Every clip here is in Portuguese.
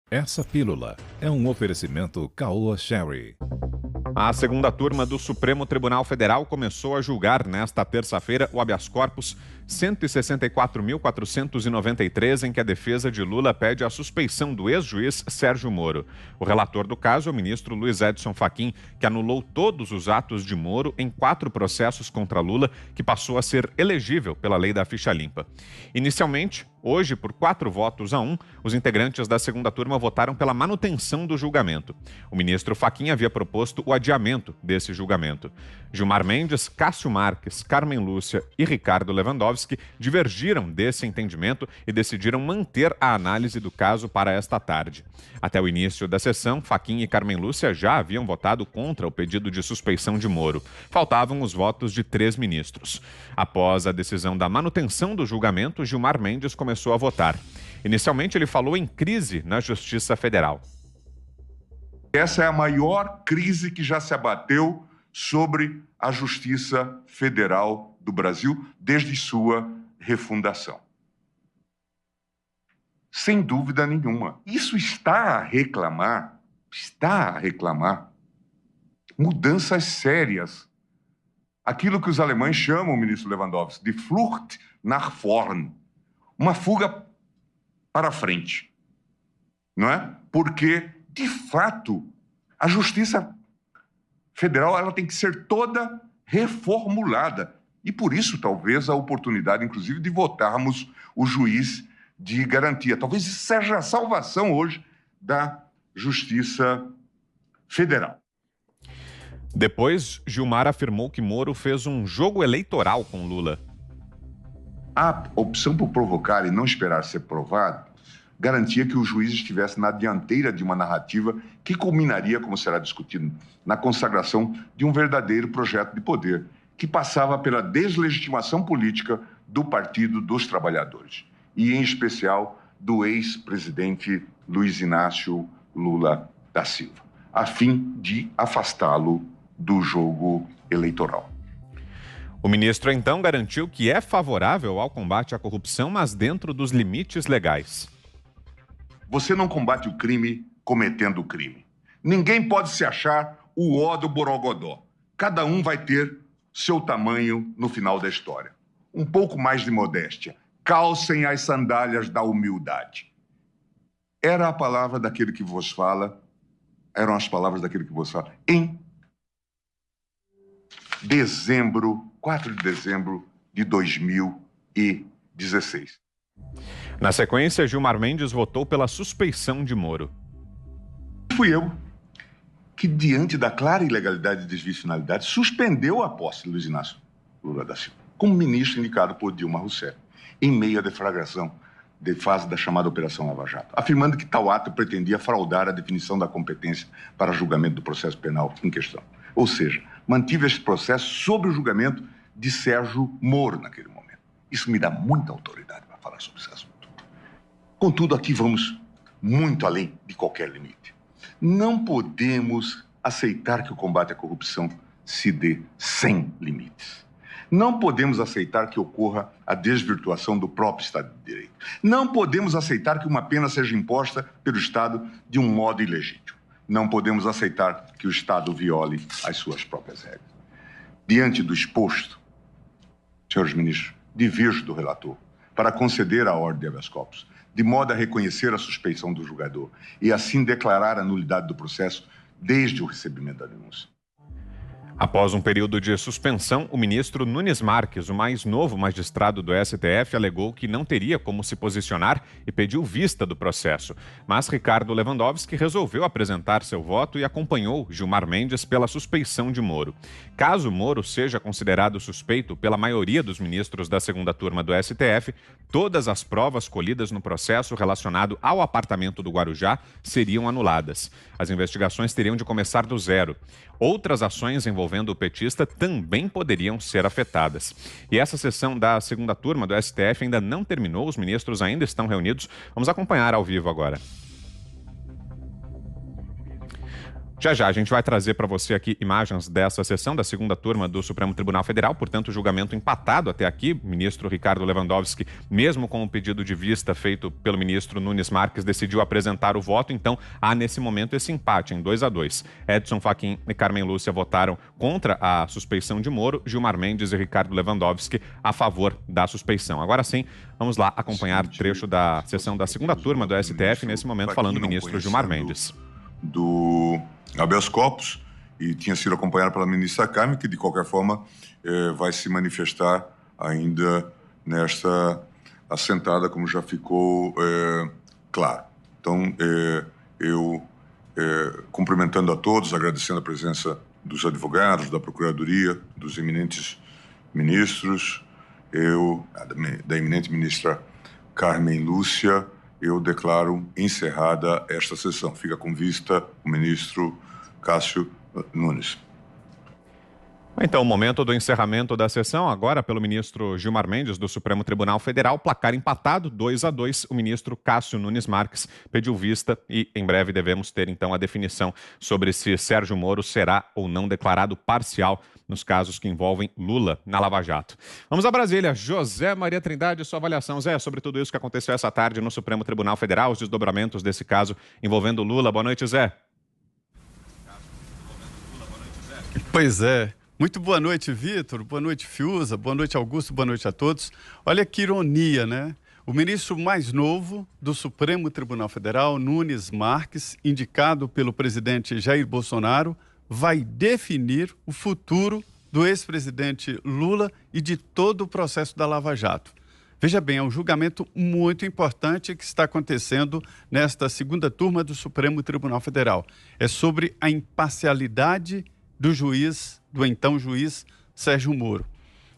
Essa pílula é um oferecimento Caoa Sherry. A segunda turma do Supremo Tribunal Federal começou a julgar nesta terça-feira o habeas corpus 164.493, em que a defesa de Lula pede a suspeição do ex-juiz Sérgio Moro. O relator do caso é o ministro Luiz Edson Fachin, que anulou todos os atos de Moro em 4 processos contra Lula, que passou a ser elegível pela lei da ficha limpa. Inicialmente, hoje, por 4-1, os integrantes da segunda turma votaram pela manutenção do julgamento. O ministro Fachin havia proposto o adiamento desse julgamento. Gilmar Mendes, Cássio Marques, Carmen Lúcia e Ricardo Lewandowski divergiram desse entendimento e decidiram manter a análise do caso para esta tarde. Até o início da sessão, Fachin e Carmen Lúcia já haviam votado contra o pedido de suspeição de Moro. Faltavam os votos de 3 ministros. Após a decisão da manutenção do julgamento, Gilmar Mendes começou a votar. Inicialmente, ele falou em crise na Justiça Federal. Essa é a maior crise que já se abateu sobre a Justiça Federal do Brasil desde sua refundação. Sem dúvida nenhuma. Isso está a reclamar mudanças sérias. Aquilo que os alemães chamam, ministro Lewandowski, de Flucht nach vorn. Uma fuga para frente. Não é? Porque, de fato, a Justiça Federal ela tem que ser toda reformulada. E por isso, talvez, a oportunidade, inclusive, de votarmos o juiz de garantia. Talvez isso seja a salvação hoje da Justiça Federal. Depois, Gilmar afirmou que Moro fez um jogo eleitoral com Lula. A opção por provocar e não esperar ser provado garantia que o juiz estivesse na dianteira de uma narrativa que culminaria, como será discutido, na consagração de um verdadeiro projeto de poder, que passava pela deslegitimação política do Partido dos Trabalhadores, e em especial do ex-presidente Luiz Inácio Lula da Silva, a fim de afastá-lo do jogo eleitoral. O ministro, então, garantiu que é favorável ao combate à corrupção, mas dentro dos limites legais. Você não combate o crime cometendo o crime. Ninguém pode se achar o ó do Borogodó. Cada um vai ter seu tamanho no final da história. Um pouco mais de modéstia. Calcem as sandálias da humildade. Era a palavra daquele que vos fala, eram as palavras daquele que vos fala, em dezembro, 4 de dezembro de 2016. Na sequência, Gilmar Mendes votou pela suspeição de Moro. Fui eu que, diante da clara ilegalidade e desvio de finalidade, suspendeu a posse de Luiz Inácio Lula da Silva, como ministro indicado por Dilma Rousseff, em meio à deflagração de fase da chamada Operação Lava Jato, afirmando que tal ato pretendia fraudar a definição da competência para julgamento do processo penal em questão. Ou seja, mantive este processo sob o julgamento de Sérgio Moro naquele momento. Isso me dá muita autoridade para falar sobre esse assunto. Contudo, aqui vamos muito além de qualquer limite. Não podemos aceitar que o combate à corrupção se dê sem limites. Não podemos aceitar que ocorra a desvirtuação do próprio Estado de Direito. Não podemos aceitar que uma pena seja imposta pelo Estado de um modo ilegítimo. Não podemos aceitar que o Estado viole as suas próprias regras. Diante do exposto, senhores ministros, diverjo do relator para conceder a ordem de habeas corpus, de modo a reconhecer a suspeição do julgador e assim declarar a nulidade do processo desde o recebimento da denúncia. Após um período de suspensão, o ministro Nunes Marques, o mais novo magistrado do STF, alegou que não teria como se posicionar e pediu vista do processo. Mas Ricardo Lewandowski resolveu apresentar seu voto e acompanhou Gilmar Mendes pela suspeição de Moro. Caso Moro seja considerado suspeito pela maioria dos ministros da segunda turma do STF, todas as provas colhidas no processo relacionado ao apartamento do Guarujá seriam anuladas. As investigações teriam de começar do zero. Outras ações envolvendo o petista também poderiam ser afetadas. E essa sessão da segunda turma do STF ainda não terminou, os ministros ainda estão reunidos. Vamos acompanhar ao vivo agora. Já já a gente vai trazer para você aqui imagens dessa sessão da segunda turma do Supremo Tribunal Federal, portanto, julgamento empatado até aqui. O ministro Ricardo Lewandowski, mesmo com o pedido de vista feito pelo ministro Nunes Marques, decidiu apresentar o voto, então há nesse momento esse empate em 2-2. Edson Fachin e Carmen Lúcia votaram contra a suspeição de Moro, Gilmar Mendes e Ricardo Lewandowski a favor da suspeição. Agora sim, vamos lá acompanhar trecho da sessão da segunda turma do STF, nesse momento falando o ministro Gilmar Mendes. Do habeas corpus, e tinha sido acompanhado pela ministra Carmen, que de qualquer forma vai se manifestar ainda nesta assentada, como já ficou claro. Então, eu cumprimentando a todos, agradecendo a presença dos advogados, da Procuradoria, dos eminentes ministros, da eminente ministra Carmen Lúcia, eu declaro encerrada esta sessão. Fica com vista o ministro Cássio Nunes. Então, o momento do encerramento da sessão, agora pelo ministro Gilmar Mendes, do Supremo Tribunal Federal, placar empatado, 2-2. O ministro Cássio Nunes Marques pediu vista e em breve devemos ter, então, a definição sobre se Sérgio Moro será ou não declarado parcial nos casos que envolvem Lula na Lava Jato. Vamos a Brasília. José Maria Trindade, sua avaliação, Zé, sobre tudo isso que aconteceu essa tarde no Supremo Tribunal Federal, os desdobramentos desse caso envolvendo Lula. Boa noite, Zé. Pois é. Muito boa noite, Vitor. Boa noite, Fiuza. Boa noite, Augusto. Boa noite a todos. Olha que ironia, né? O ministro mais novo do Supremo Tribunal Federal, Nunes Marques, indicado pelo presidente Jair Bolsonaro, vai definir o futuro do ex-presidente Lula e de todo o processo da Lava Jato. Veja bem, é um julgamento muito importante que está acontecendo nesta segunda turma do Supremo Tribunal Federal. É sobre a imparcialidade do então juiz Sérgio Moro.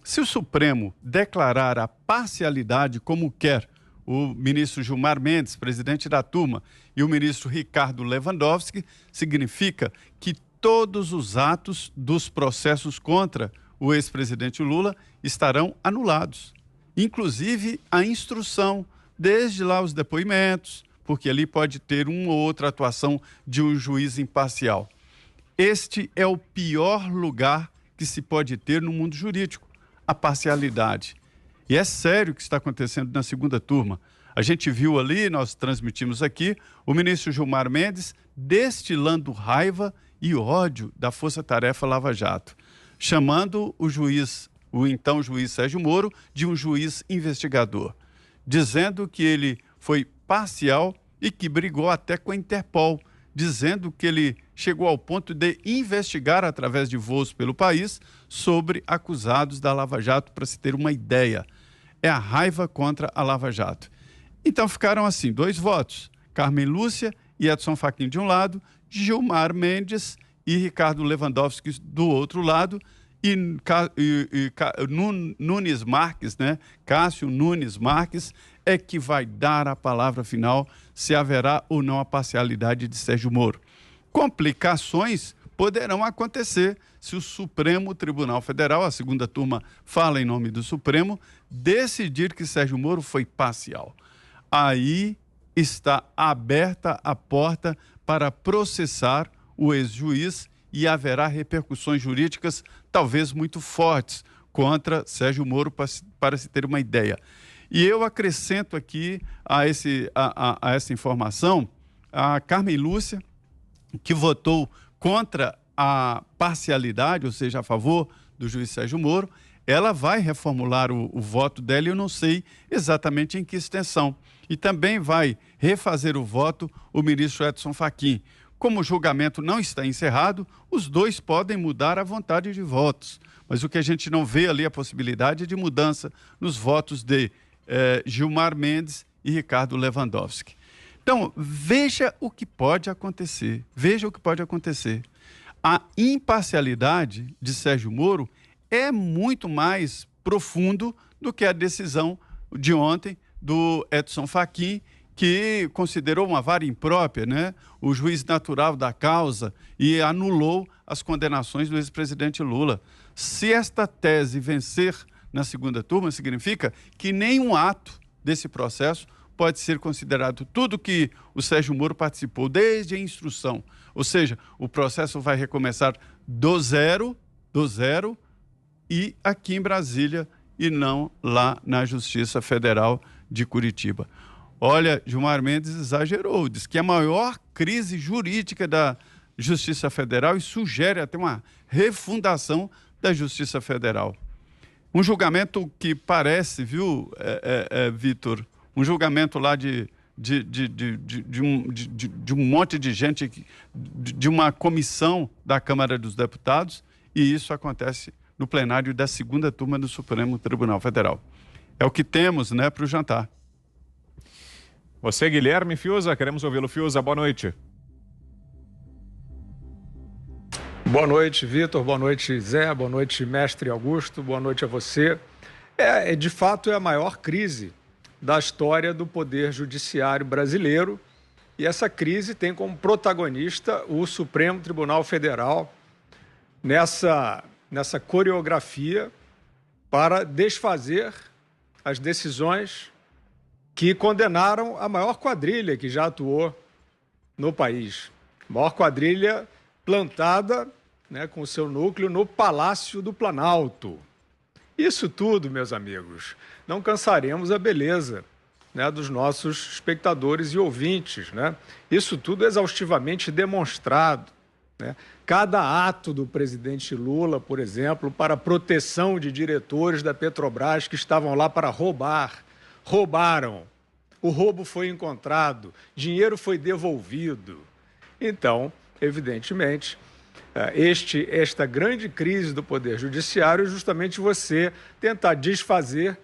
Se o Supremo declarar a parcialidade como quer o ministro Gilmar Mendes, presidente da turma, e o ministro Ricardo Lewandowski, significa que todos os atos dos processos contra o ex-presidente Lula estarão anulados. Inclusive a instrução, desde lá os depoimentos, porque ali pode ter uma ou outra atuação de um juiz imparcial. Este é o pior lugar que se pode ter no mundo jurídico, a parcialidade. E é sério o que está acontecendo na segunda turma. A gente viu ali, nós transmitimos aqui, o ministro Gilmar Mendes destilando raiva e ódio da Força Tarefa Lava Jato, chamando o então juiz Sérgio Moro, de um juiz investigador, dizendo que ele foi parcial e que brigou até com a Interpol, dizendo que ele chegou ao ponto de investigar através de voos pelo país sobre acusados da Lava Jato, para se ter uma ideia. É a raiva contra a Lava Jato. Então ficaram assim, 2 votos, Carmen Lúcia e Edson Fachin de um lado, Gilmar Mendes e Ricardo Lewandowski do outro lado, e Nunes Marques, né? Cássio Nunes Marques é que vai dar a palavra final se haverá ou não a parcialidade de Sérgio Moro. Complicações poderão acontecer se o Supremo Tribunal Federal, a segunda turma fala em nome do Supremo, decidir que Sérgio Moro foi parcial. Aí está aberta a porta para processar o ex-juiz e haverá repercussões jurídicas talvez muito fortes contra Sérgio Moro, para se ter uma ideia. E eu acrescento aqui a essa informação a Carmen Lúcia, que votou contra a parcialidade, ou seja, a favor do juiz Sérgio Moro. Ela vai reformular o voto dela, eu não sei exatamente em que extensão. E também vai refazer o voto o ministro Edson Fachin. Como o julgamento não está encerrado, os dois podem mudar a vontade de votos. Mas o que a gente não vê ali é a possibilidade de mudança nos votos de Gilmar Mendes e Ricardo Lewandowski. Então, veja o que pode acontecer. Veja o que pode acontecer. A imparcialidade de Sérgio Moro é muito mais profundo do que a decisão de ontem do Edson Fachin, que considerou uma vara imprópria, né, o juiz natural da causa e anulou as condenações do ex-presidente Lula. Se esta tese vencer na segunda turma, significa que nenhum ato desse processo pode ser considerado tudo que o Sérgio Moro participou, desde a instrução. Ou seja, o processo vai recomeçar do zero, e aqui em Brasília, e não lá na Justiça Federal de Curitiba. Olha, Gilmar Mendes exagerou, diz que é a maior crise jurídica da Justiça Federal e sugere até uma refundação da Justiça Federal. Um julgamento que parece, viu, Vitor, um julgamento lá de um monte de gente, de uma comissão da Câmara dos Deputados, e isso acontece no plenário da segunda turma do Supremo Tribunal Federal. É o que temos, né, para o jantar. Você, Guilherme Fiuza, queremos ouvi-lo. Fiuza, boa noite. Boa noite, Vitor. Boa noite, Zé. Boa noite, mestre Augusto. Boa noite a você. De fato, é a maior crise da história do Poder Judiciário brasileiro. E essa crise tem como protagonista o Supremo Tribunal Federal nessa coreografia para desfazer as decisões que condenaram a maior quadrilha que já atuou no país. A maior quadrilha plantada, né, com o seu núcleo no Palácio do Planalto. Isso tudo, meus amigos, não cansaremos a beleza, né, dos nossos espectadores e ouvintes, né? Isso tudo exaustivamente demonstrado, né? Cada ato do presidente Lula, por exemplo, para a proteção de diretores da Petrobras que estavam lá para roubar, roubaram. O roubo foi encontrado, dinheiro foi devolvido. Então, evidentemente, esta grande crise do Poder Judiciário é justamente você tentar desfazer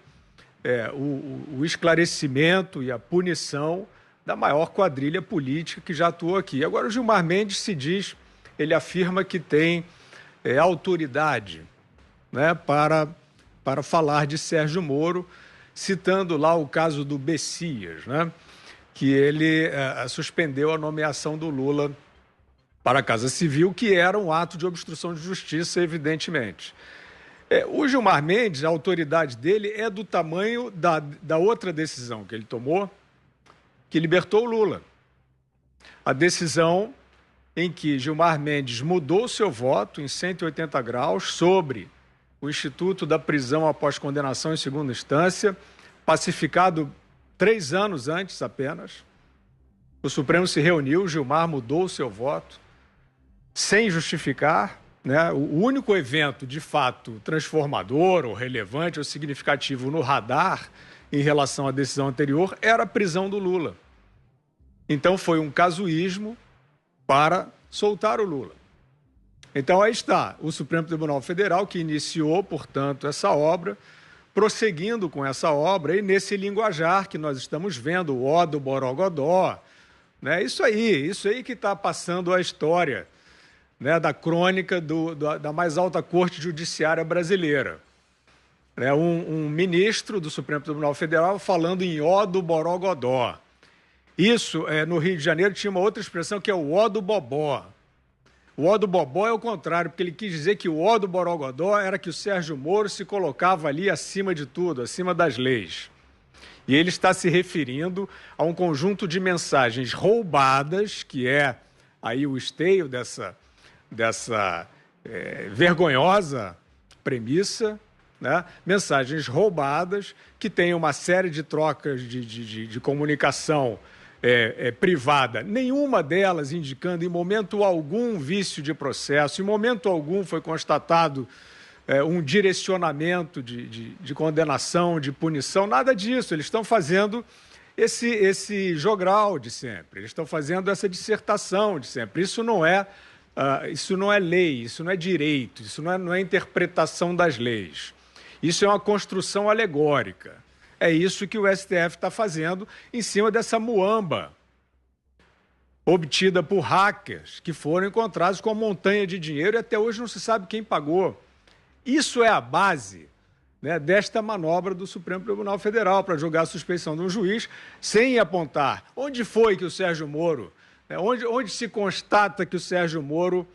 o esclarecimento e a punição da maior quadrilha política que já atuou aqui. Agora, o Gilmar Mendes ele afirma que tem autoridade, né, para falar de Sérgio Moro, citando lá o caso do Bessias, né, que ele suspendeu a nomeação do Lula para a Casa Civil, que era um ato de obstrução de justiça, evidentemente. O Gilmar Mendes, a autoridade dele é do tamanho da outra decisão que ele tomou, que libertou o Lula. A decisão em que Gilmar Mendes mudou seu voto em 180 graus sobre o Instituto da Prisão após condenação em segunda instância, pacificado 3 anos antes apenas. O Supremo se reuniu, Gilmar mudou seu voto, sem justificar, né? O único evento, de fato, transformador ou relevante ou significativo no radar em relação à decisão anterior era a prisão do Lula. Então, foi um casuísmo para soltar o Lula. Então, aí está o Supremo Tribunal Federal, que iniciou, portanto, essa obra, prosseguindo com essa obra e nesse linguajar que nós estamos vendo, o ó do Borogodó, né? Isso aí que está passando a história, né, da crônica da mais alta corte judiciária brasileira. Um ministro do Supremo Tribunal Federal falando em ó do Borogodó. Isso, no Rio de Janeiro, tinha uma outra expressão que é o ó do Bobó. O ó do Bobó é o contrário, porque ele quis dizer que o ó do Borogodó era que o Sérgio Moro se colocava ali acima de tudo, acima das leis. E ele está se referindo a um conjunto de mensagens roubadas, que é aí o esteio dessa vergonhosa premissa, né? Mensagens roubadas que têm uma série de trocas de comunicação privada, nenhuma delas indicando em momento algum vício de processo, em momento algum foi constatado um direcionamento de condenação, de punição, nada disso. Eles estão fazendo esse jogral de sempre, eles estão fazendo essa dissertação de sempre. Isso não é lei, isso não é direito, isso não é interpretação das leis. Isso é uma construção alegórica. É isso que o STF está fazendo em cima dessa muamba obtida por hackers que foram encontrados com uma montanha de dinheiro e até hoje não se sabe quem pagou. Isso é a base, né, desta manobra do Supremo Tribunal Federal para jogar a suspeição de um juiz sem apontar onde foi que o Sérgio Moro, onde se constata que o Sérgio Moro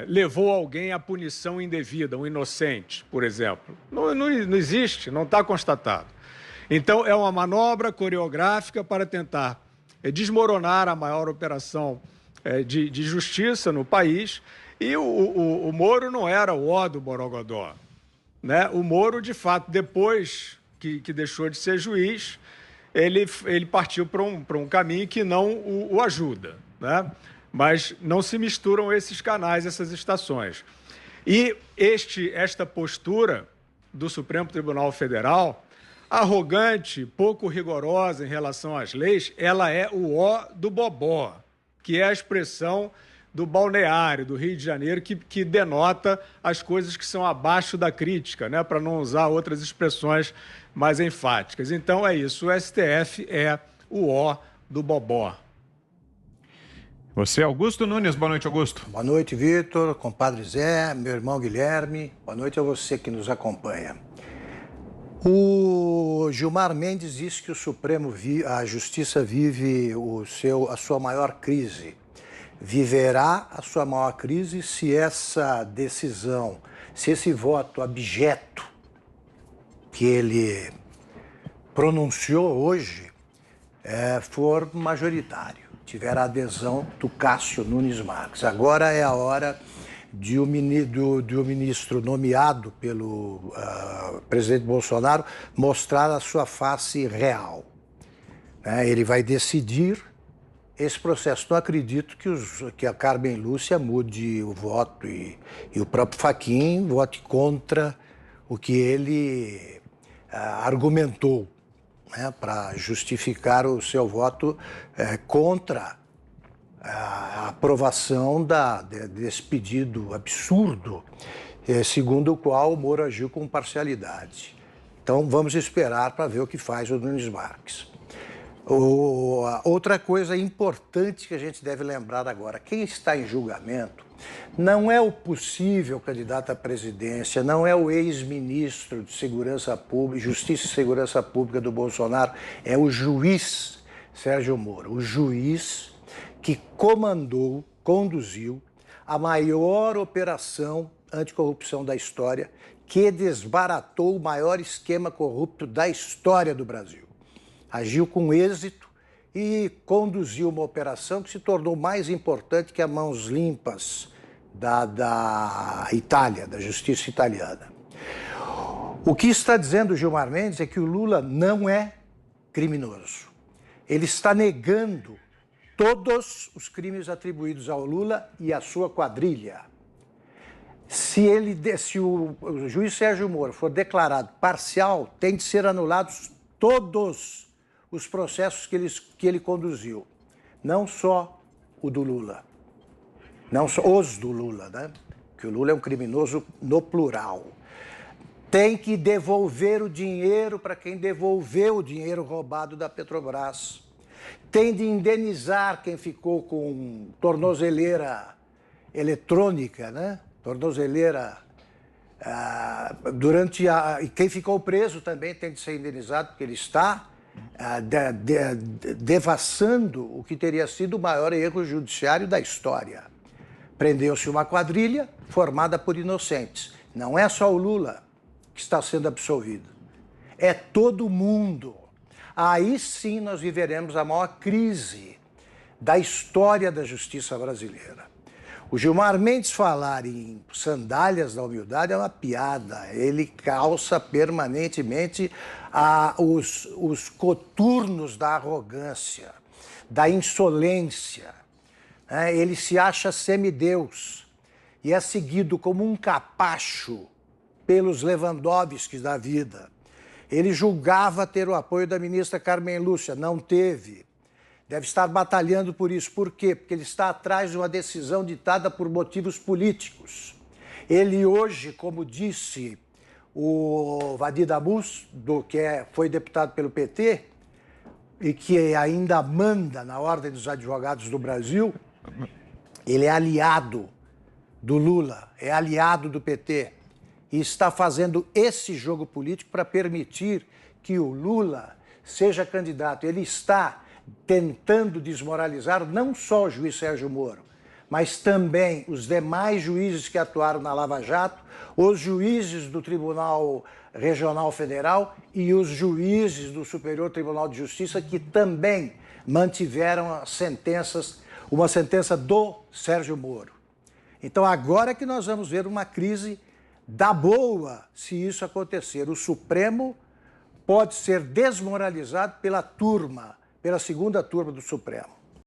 levou alguém à punição indevida, um inocente, por exemplo. Não existe, não está constatado. Então, é uma manobra coreográfica para tentar desmoronar a maior operação de justiça no país. E o Moro não era o ó do Borogodó, né? O Moro, de fato, depois que deixou de ser juiz, ele partiu para um caminho que não o ajuda, né? Mas não se misturam esses canais, essas estações. E esta postura do Supremo Tribunal Federal, arrogante, pouco rigorosa em relação às leis, ela é o ó do bobó, que é a expressão do balneário, do Rio de Janeiro, que denota as coisas que são abaixo da crítica, né? Para não usar outras expressões mais enfáticas. Então é isso, o STF é o ó do bobó. Você, Augusto Nunes. Boa noite, Augusto. Boa noite, Vitor, compadre Zé, meu irmão Guilherme. Boa noite a você que nos acompanha. O Gilmar Mendes disse que a Justiça vive a sua maior crise. Viverá a sua maior crise se essa decisão, se esse voto abjeto que ele pronunciou hoje for majoritário, tiver a adesão do Cássio Nunes Marques. Agora é a hora do ministro nomeado pelo presidente Bolsonaro mostrar a sua face real. Ele vai decidir esse processo. Não acredito que a Carmen Lúcia mude o voto e o próprio Fachin vote contra o que ele argumentou, né, para justificar o seu voto contra a aprovação desse pedido absurdo, segundo o qual o Moro agiu com parcialidade. Então vamos esperar para ver o que faz o Nunes Marques. Outra coisa importante que a gente deve lembrar agora, quem está em julgamento não é o possível candidato à presidência, não é o ex-ministro de Segurança Pública, Justiça e Segurança Pública do Bolsonaro, é o juiz Sérgio Moro, o juiz que conduziu a maior operação anticorrupção da história, que desbaratou o maior esquema corrupto da história do Brasil. Agiu com êxito e conduziu uma operação que se tornou mais importante que a mãos limpas da Itália, da justiça italiana. O que está dizendo o Gilmar Mendes é que o Lula não é criminoso. Ele está negando todos os crimes atribuídos ao Lula e à sua quadrilha. Se o juiz Sérgio Moro for declarado parcial, tem de ser anulados todos os processos que ele conduziu, não só o do Lula, não só os do Lula, né? Que o Lula é um criminoso no plural. Tem que devolver o dinheiro para quem devolveu o dinheiro roubado da Petrobras. Tem de indenizar quem ficou com tornozeleira eletrônica, né? Tornozeleira e quem ficou preso também tem de ser indenizado, porque ele está devassando o que teria sido o maior erro judiciário da história. Prendeu-se uma quadrilha formada por inocentes. Não é só o Lula que está sendo absolvido, é todo mundo. Aí sim nós viveremos a maior crise da história da justiça brasileira. O Gilmar Mendes falar em sandálias da humildade é uma piada. Ele calça permanentemente os coturnos da arrogância, da insolência. Ele se acha semideus e é seguido como um capacho pelos Lewandowskis da vida. Ele julgava ter o apoio da ministra Carmen Lúcia, não teve. Deve estar batalhando por isso. Por quê? Porque ele está atrás de uma decisão ditada por motivos políticos. Ele hoje, como disse o Vadir Damus, foi deputado pelo PT e que ainda manda na Ordem dos Advogados do Brasil, ele é aliado do Lula, é aliado do PT e está fazendo esse jogo político para permitir que o Lula seja candidato. Ele está tentando desmoralizar não só o juiz Sérgio Moro, mas também os demais juízes que atuaram na Lava Jato, os juízes do Tribunal Regional Federal e os juízes do Superior Tribunal de Justiça, que também mantiveram as sentenças, uma sentença do Sérgio Moro. Então agora é que nós vamos ver uma crise da boa se isso acontecer. O Supremo pode ser desmoralizado pela segunda turma do Supremo.